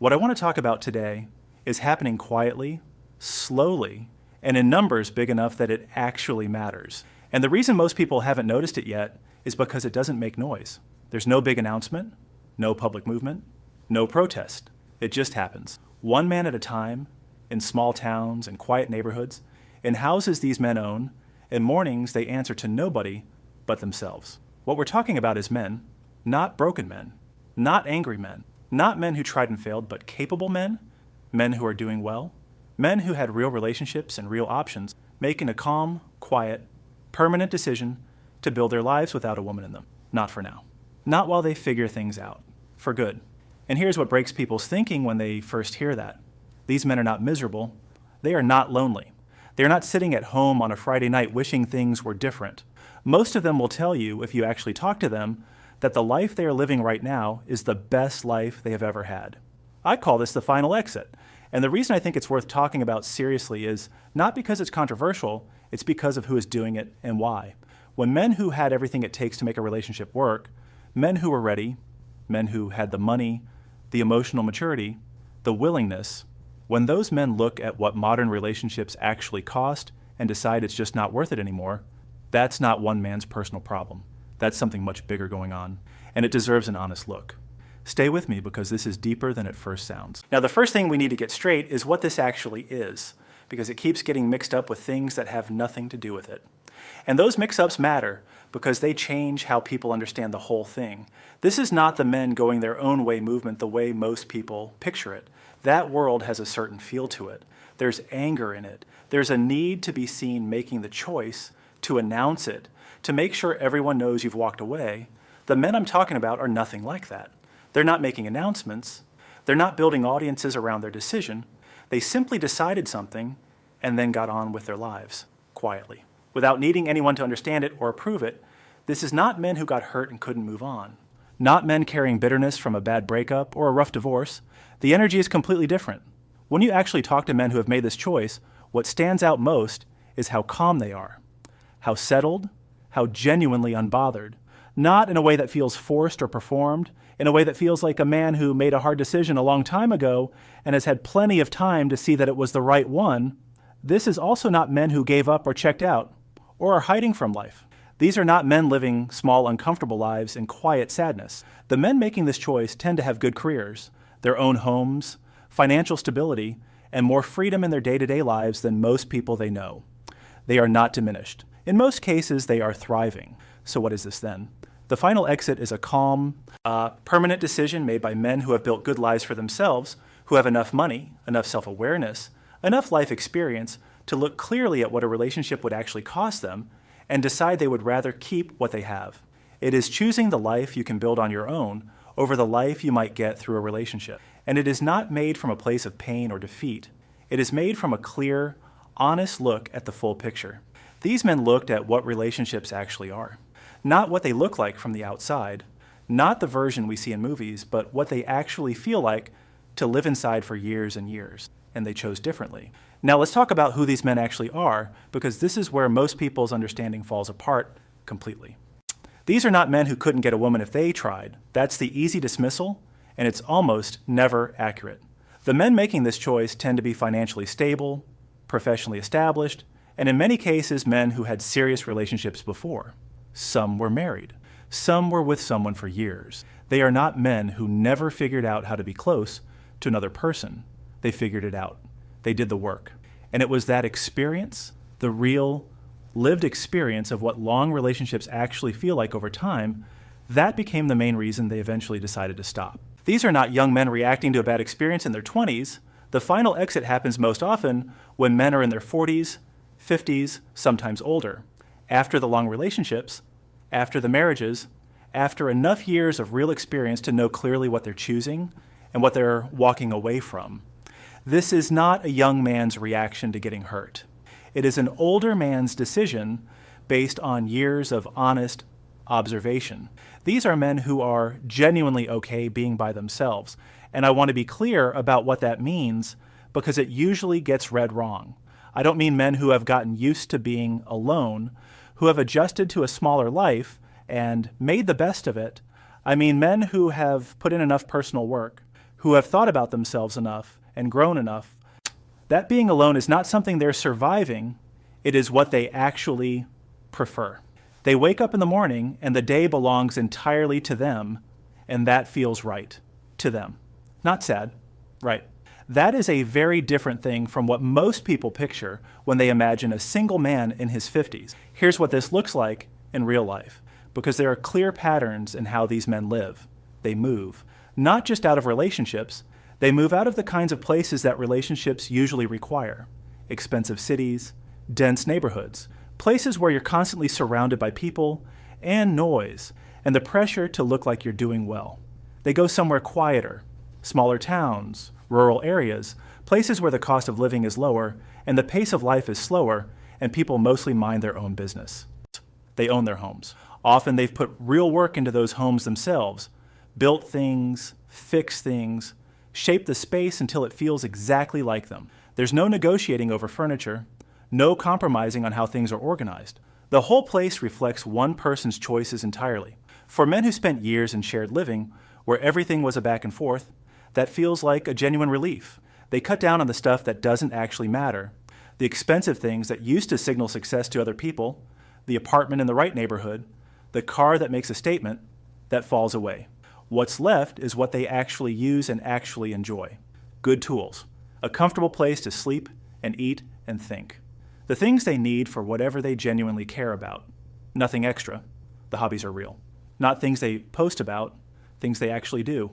What I want to talk about today is happening quietly, slowly, and in numbers big enough that it actually matters. And the reason most people haven't noticed it yet is because it doesn't make noise. There's no big announcement, no public movement, no protest. It just happens. One man at a time, in small towns and quiet neighborhoods, in houses these men own, in mornings they answer to nobody but themselves. What we're talking about is men, not broken men, not angry men, not men who tried and failed, but capable men, men who are doing well, men who had real relationships and real options, making a calm, quiet, permanent decision to build their lives without a woman in them. Not for now. Not while they figure things out. For good. And here's what breaks people's thinking when they first hear that. These men are not miserable. They are not lonely. They're not sitting at home on a Friday night wishing things were different. Most of them will tell you, if you actually talk to them, that the life they are living right now is the best life they have ever had. I call this the final exit. And the reason I think it's worth talking about seriously is not because it's controversial, it's because of who is doing it and why. When men who had everything it takes to make a relationship work, men who were ready, men who had the money, the emotional maturity, the willingness, when those men look at what modern relationships actually cost and decide it's just not worth it anymore, that's not one man's personal problem. That's something much bigger going on, and it deserves an honest look. Stay with me because this is deeper than it first sounds. Now, the first thing we need to get straight is what this actually is, because it keeps getting mixed up with things that have nothing to do with it. And those mix-ups matter because they change how people understand the whole thing. This is not the men going their own way movement the way most people picture it. That world has a certain feel to it. There's anger in it. There's a need to be seen making the choice, to announce it, to make sure everyone knows you've walked away. The men I'm talking about are nothing like that. They're not making announcements. They're not building audiences around their decision. They simply decided something and then got on with their lives, quietly. Without needing anyone to understand it or approve it, this is not men who got hurt and couldn't move on. Not men carrying bitterness from a bad breakup or a rough divorce. The energy is completely different. When you actually talk to men who have made this choice, what stands out most is how calm they are, how settled, how genuinely unbothered. Not in a way that feels forced or performed, in a way that feels like a man who made a hard decision a long time ago and has had plenty of time to see that it was the right one. This is also not men who gave up or checked out, or are hiding from life. These are not men living small, uncomfortable lives in quiet sadness. The men making this choice tend to have good careers, their own homes, financial stability, and more freedom in their day-to-day lives than most people they know. They are not diminished. In most cases, they are thriving. So what is this then? The final exit is a calm, permanent decision made by men who have built good lives for themselves, who have enough money, enough self-awareness, enough life experience to look clearly at what a relationship would actually cost them and decide they would rather keep what they have. It is choosing the life you can build on your own over the life you might get through a relationship. And it is not made from a place of pain or defeat. It is made from a clear, honest look at the full picture. These men looked at what relationships actually are. Not what they look like from the outside, not the version we see in movies, but what they actually feel like to live inside for years and years. And they chose differently. Now let's talk about who these men actually are, because this is where most people's understanding falls apart completely. These are not men who couldn't get a woman if they tried. That's the easy dismissal, and it's almost never accurate. The men making this choice tend to be financially stable, professionally established, and in many cases men who had serious relationships before. Some were married. Some were with someone for years. They are not men who never figured out how to be close to another person. They figured it out. They did the work. And it was that experience, the real, lived experience of what long relationships actually feel like over time, that became the main reason they eventually decided to stop. These are not young men reacting to a bad experience in their 20s. The final exit happens most often when men are in their 40s, 50s, sometimes older, after the long relationships, after the marriages, after enough years of real experience to know clearly what they're choosing and what they're walking away from. This is not a young man's reaction to getting hurt. It is an older man's decision based on years of honest observation. These are men who are genuinely okay being by themselves. And I want to be clear about what that means because it usually gets read wrong. I don't mean men who have gotten used to being alone, who have adjusted to a smaller life and made the best of it. I mean men who have put in enough personal work, who have thought about themselves enough and grown enough. That being alone is not something they're surviving, it is what they actually prefer. They wake up in the morning and the day belongs entirely to them, and that feels right to them. Not sad, right? That is a very different thing from what most people picture when they imagine a single man in his 50s. Here's what this looks like in real life, because there are clear patterns in how these men live. They move, not just out of relationships, they move out of the kinds of places that relationships usually require. Expensive cities, dense neighborhoods, places where you're constantly surrounded by people and noise, and the pressure to look like you're doing well. They go somewhere quieter, smaller towns, rural areas, places where the cost of living is lower and the pace of life is slower, and people mostly mind their own business. They own their homes. Often they've put real work into those homes themselves, built things, fixed things, shaped the space until it feels exactly like them. There's no negotiating over furniture, no compromising on how things are organized. The whole place reflects one person's choices entirely. For men who spent years in shared living, where everything was a back and forth, that feels like a genuine relief. They cut down on the stuff that doesn't actually matter, the expensive things that used to signal success to other people, the apartment in the right neighborhood, the car that makes a statement, that falls away. What's left is what they actually use and actually enjoy. Good tools, a comfortable place to sleep and eat and think. The things they need for whatever they genuinely care about. Nothing extra. The hobbies are real. Not things they post about, things they actually do.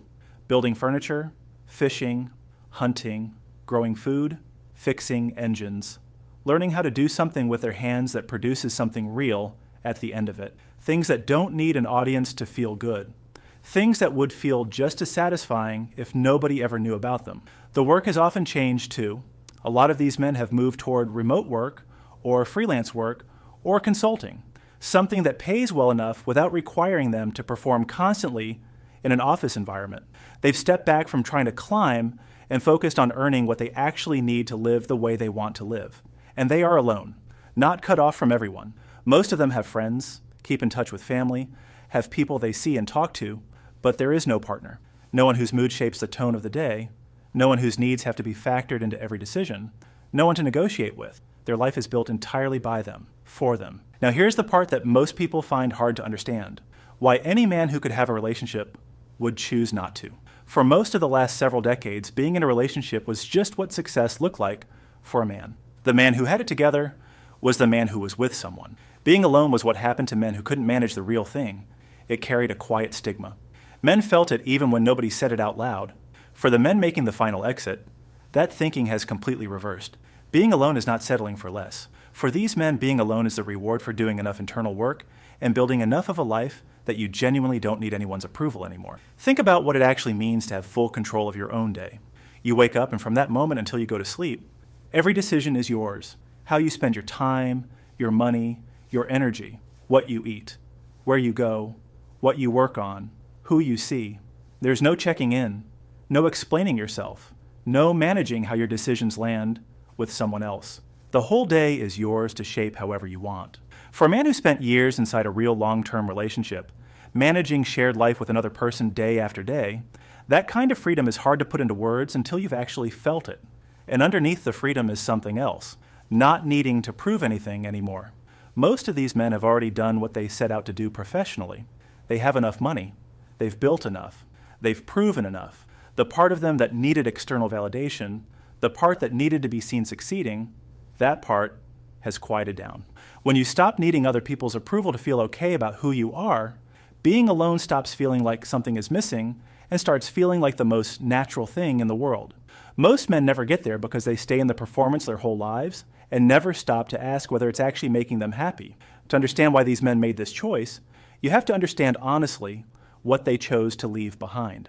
Building furniture, fishing, hunting, growing food, fixing engines. Learning how to do something with their hands that produces something real at the end of it. Things that don't need an audience to feel good. Things that would feel just as satisfying if nobody ever knew about them. The work has often changed too. A lot of these men have moved toward remote work or freelance work or consulting, something that pays well enough without requiring them to perform constantly in an office environment. They've stepped back from trying to climb and focused on earning what they actually need to live the way they want to live. And they are alone, not cut off from everyone. Most of them have friends, keep in touch with family, have people they see and talk to, but there is no partner. No one whose mood shapes the tone of the day, no one whose needs have to be factored into every decision, no one to negotiate with. Their life is built entirely by them, for them. Now here's the part that most people find hard to understand. Why any man who could have a relationship would choose not to. For most of the last several decades, being in a relationship was just what success looked like for a man. The man who had it together was the man who was with someone. Being alone was what happened to men who couldn't manage the real thing. It carried a quiet stigma. Men felt it even when nobody said it out loud. For the men making the final exit, that thinking has completely reversed. Being alone is not settling for less. For these men, being alone is the reward for doing enough internal work and building enough of a life that you genuinely don't need anyone's approval anymore. Think about what it actually means to have full control of your own day. You wake up, and from that moment until you go to sleep, every decision is yours. How you spend your time, your money, your energy, what you eat, where you go, what you work on, who you see. There's no checking in, no explaining yourself, no managing how your decisions land with someone else. The whole day is yours to shape however you want. For a man who spent years inside a real long-term relationship, managing shared life with another person day after day, that kind of freedom is hard to put into words until you've actually felt it. And underneath the freedom is something else, not needing to prove anything anymore. Most of these men have already done what they set out to do professionally. They have enough money. They've built enough. They've proven enough. The part of them that needed external validation, the part that needed to be seen succeeding, that part has quieted down. When you stop needing other people's approval to feel okay about who you are, being alone stops feeling like something is missing and starts feeling like the most natural thing in the world. Most men never get there because they stay in the performance their whole lives and never stop to ask whether it's actually making them happy. To understand why these men made this choice, you have to understand honestly what they chose to leave behind.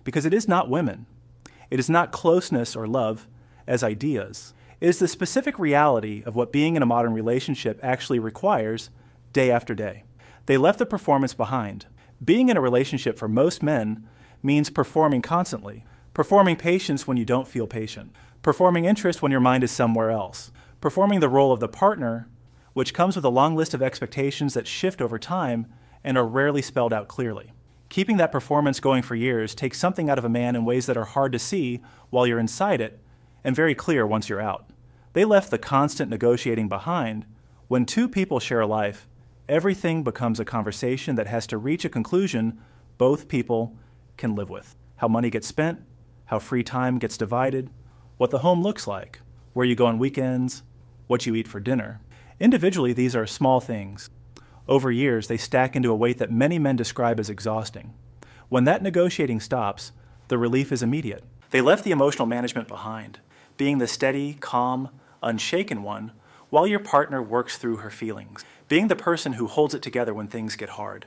Because it is not women. It is not closeness or love as ideas. It is the specific reality of what being in a modern relationship actually requires day after day. They left the performance behind. Being in a relationship for most men means performing constantly, performing patience when you don't feel patient, performing interest when your mind is somewhere else, performing the role of the partner, which comes with a long list of expectations that shift over time and are rarely spelled out clearly. Keeping that performance going for years takes something out of a man in ways that are hard to see while you're inside it and very clear once you're out. They left the constant negotiating behind. When two people share a life, everything becomes a conversation that has to reach a conclusion both people can live with. How money gets spent, how free time gets divided, what the home looks like, where you go on weekends, what you eat for dinner. Individually, these are small things. Over years, they stack into a weight that many men describe as exhausting. When that negotiating stops, the relief is immediate. They left the emotional management behind, being the steady, calm, unshaken one while your partner works through her feelings, being the person who holds it together when things get hard,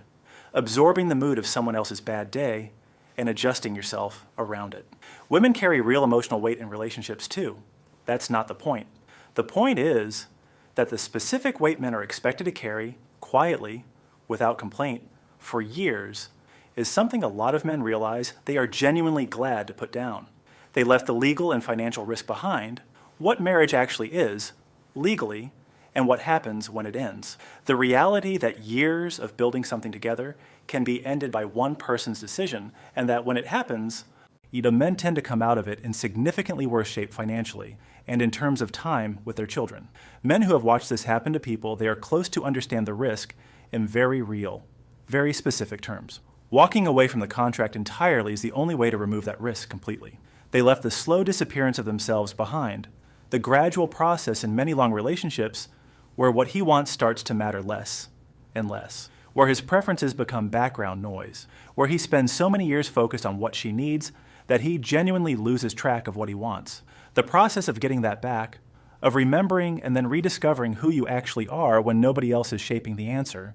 absorbing the mood of someone else's bad day and adjusting yourself around it. Women carry real emotional weight in relationships too. That's not the point. The point is that the specific weight men are expected to carry quietly, without complaint, for years, is something a lot of men realize they are genuinely glad to put down. They left the legal and financial risk behind, what marriage actually is, legally, and what happens when it ends. The reality that years of building something together can be ended by one person's decision, and that when it happens, men tend to come out of it in significantly worse shape financially and in terms of time with their children. Men who have watched this happen to people they are close to understand the risk in very real, very specific terms. Walking away from the contract entirely is the only way to remove that risk completely. They left the slow disappearance of themselves behind, the gradual process in many long relationships where what he wants starts to matter less and less, where his preferences become background noise, where he spends so many years focused on what she needs that he genuinely loses track of what he wants. The process of getting that back, of remembering and then rediscovering who you actually are when nobody else is shaping the answer,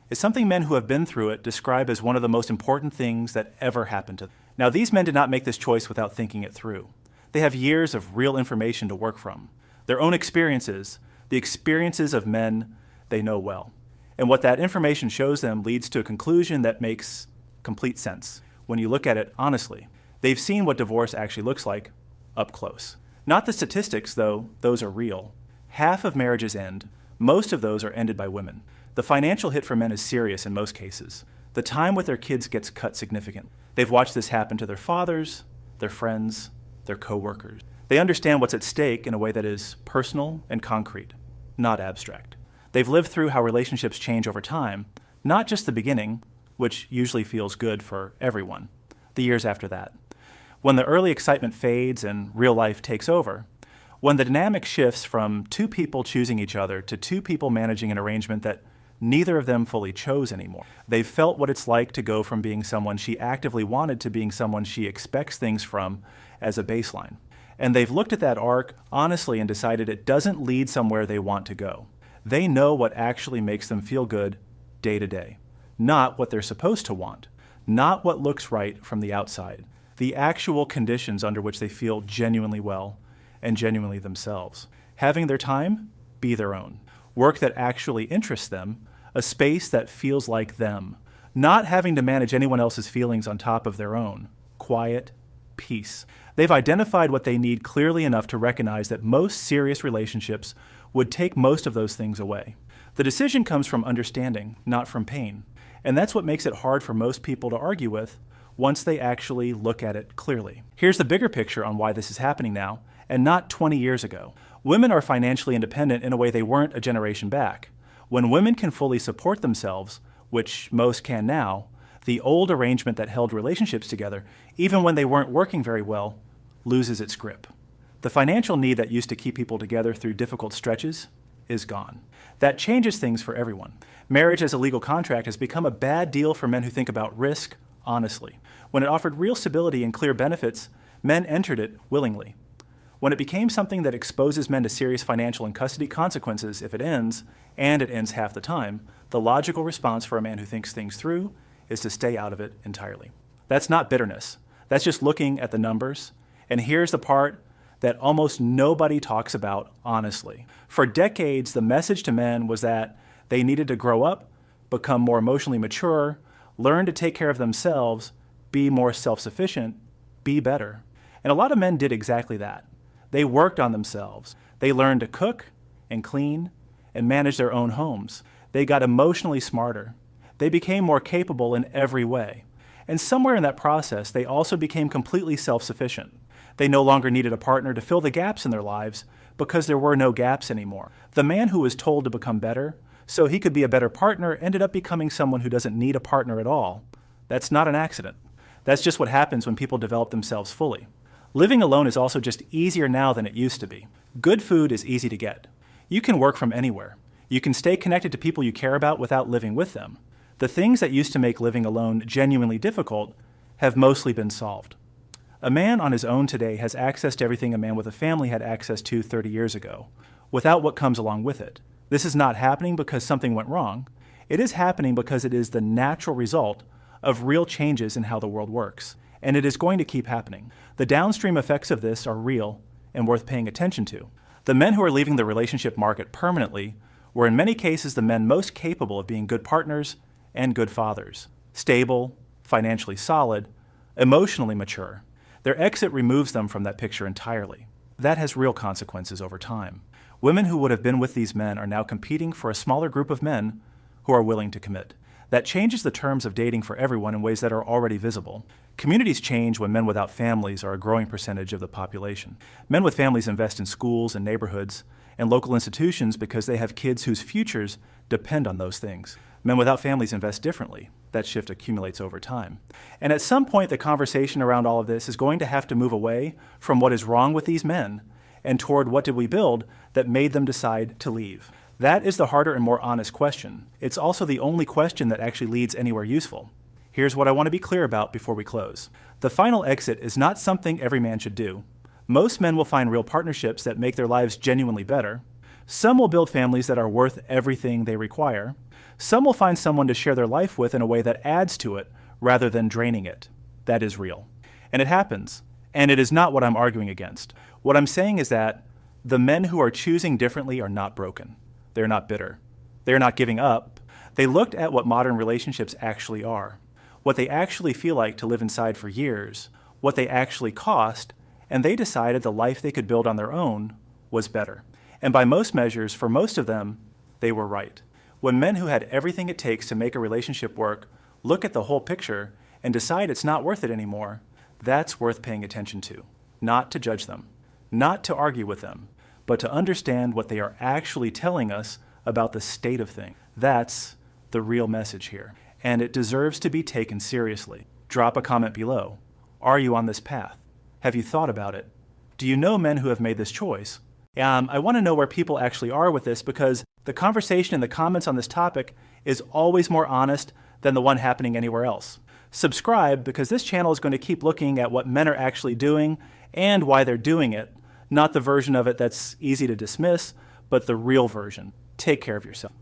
is something men who have been through it describe as one of the most important things that ever happened to them. Now, these men did not make this choice without thinking it through. They have years of real information to work from, their own experiences, the experiences of men they know well. And what that information shows them leads to a conclusion that makes complete sense when you look at it honestly. They've seen what divorce actually looks like up close. Not the statistics, though, those are real. Half of marriages end. Most of those are ended by women. The financial hit for men is serious in most cases. The time with their kids gets cut significantly. They've watched this happen to their fathers, their friends, their co-workers. They understand what's at stake in a way that is personal and concrete, not abstract. They've lived through how relationships change over time, not just the beginning, which usually feels good for everyone, the years after that. When the early excitement fades and real life takes over, when the dynamic shifts from two people choosing each other to two people managing an arrangement that neither of them fully chose anymore. They've felt what it's like to go from being someone she actively wanted to being someone she expects things from as a baseline. And they've looked at that arc honestly and decided it doesn't lead somewhere they want to go. They know what actually makes them feel good day to day, not what they're supposed to want, not what looks right from the outside, the actual conditions under which they feel genuinely well and genuinely themselves. Having their time be their own. Work that actually interests them, a space that feels like them, not having to manage anyone else's feelings on top of their own. Quiet, peace. They've identified what they need clearly enough to recognize that most serious relationships would take most of those things away. The decision comes from understanding, not from pain. And that's what makes it hard for most people to argue with once they actually look at it clearly. Here's the bigger picture on why this is happening now, and not 20 years ago. Women are financially independent in a way they weren't a generation back. When women can fully support themselves, which most can now, the old arrangement that held relationships together, even when they weren't working very well, loses its grip. The financial need that used to keep people together through difficult stretches is gone. That changes things for everyone. Marriage as a legal contract has become a bad deal for men who think about risk honestly. When it offered real stability and clear benefits, men entered it willingly. When it became something that exposes men to serious financial and custody consequences if it ends, and it ends half the time, the logical response for a man who thinks things through is to stay out of it entirely. That's not bitterness. That's just looking at the numbers. And here's the part that almost nobody talks about honestly. For decades, the message to men was that they needed to grow up, become more emotionally mature, learn to take care of themselves, be more self-sufficient, be better. And a lot of men did exactly that. They worked on themselves. They learned to cook and clean and manage their own homes. They got emotionally smarter. They became more capable in every way. And somewhere in that process, they also became completely self-sufficient. They no longer needed a partner to fill the gaps in their lives because there were no gaps anymore. The man who was told to become better so he could be a better partner ended up becoming someone who doesn't need a partner at all. That's not an accident. That's just what happens when people develop themselves fully. Living alone is also just easier now than it used to be. Good food is easy to get. You can work from anywhere. You can stay connected to people you care about without living with them. The things that used to make living alone genuinely difficult have mostly been solved. A man on his own today has access to everything a man with a family had access to 30 years ago, without what comes along with it. This is not happening because something went wrong. It is happening because it is the natural result of real changes in how the world works, and it is going to keep happening. The downstream effects of this are real and worth paying attention to. The men who are leaving the relationship market permanently were in many cases the men most capable of being good partners and good fathers, stable, financially solid, emotionally mature. Their exit removes them from that picture entirely. That has real consequences over time. Women who would have been with these men are now competing for a smaller group of men who are willing to commit. That changes the terms of dating for everyone in ways that are already visible. Communities change when men without families are a growing percentage of the population. Men with families invest in schools and neighborhoods and local institutions because they have kids whose futures depend on those things. Men without families invest differently. That shift accumulates over time. And at some point, the conversation around all of this is going to have to move away from what is wrong with these men and toward what did we build that made them decide to leave. That is the harder and more honest question. It's also the only question that actually leads anywhere useful. Here's what I want to be clear about before we close. The final exit is not something every man should do. Most men will find real partnerships that make their lives genuinely better. Some will build families that are worth everything they require. Some will find someone to share their life with in a way that adds to it rather than draining it. That is real. And it happens. And it is not what I'm arguing against. What I'm saying is that the men who are choosing differently are not broken. They're not bitter. They're not giving up. They looked at what modern relationships actually are, what they actually feel like to live inside for years, what they actually cost, and they decided the life they could build on their own was better. And by most measures, for most of them, they were right. When men who had everything it takes to make a relationship work look at the whole picture and decide it's not worth it anymore, that's worth paying attention to. Not to judge them, not to argue with them, but to understand what they are actually telling us about the state of things. That's the real message here, and it deserves to be taken seriously. Drop a comment below. Are you on this path? Have you thought about it? Do you know men who have made this choice? I want to know where people actually are with this because the conversation in the comments on this topic is always more honest than the one happening anywhere else. Subscribe because this channel is going to keep looking at what men are actually doing and why they're doing it, not the version of it that's easy to dismiss, but the real version. Take care of yourself.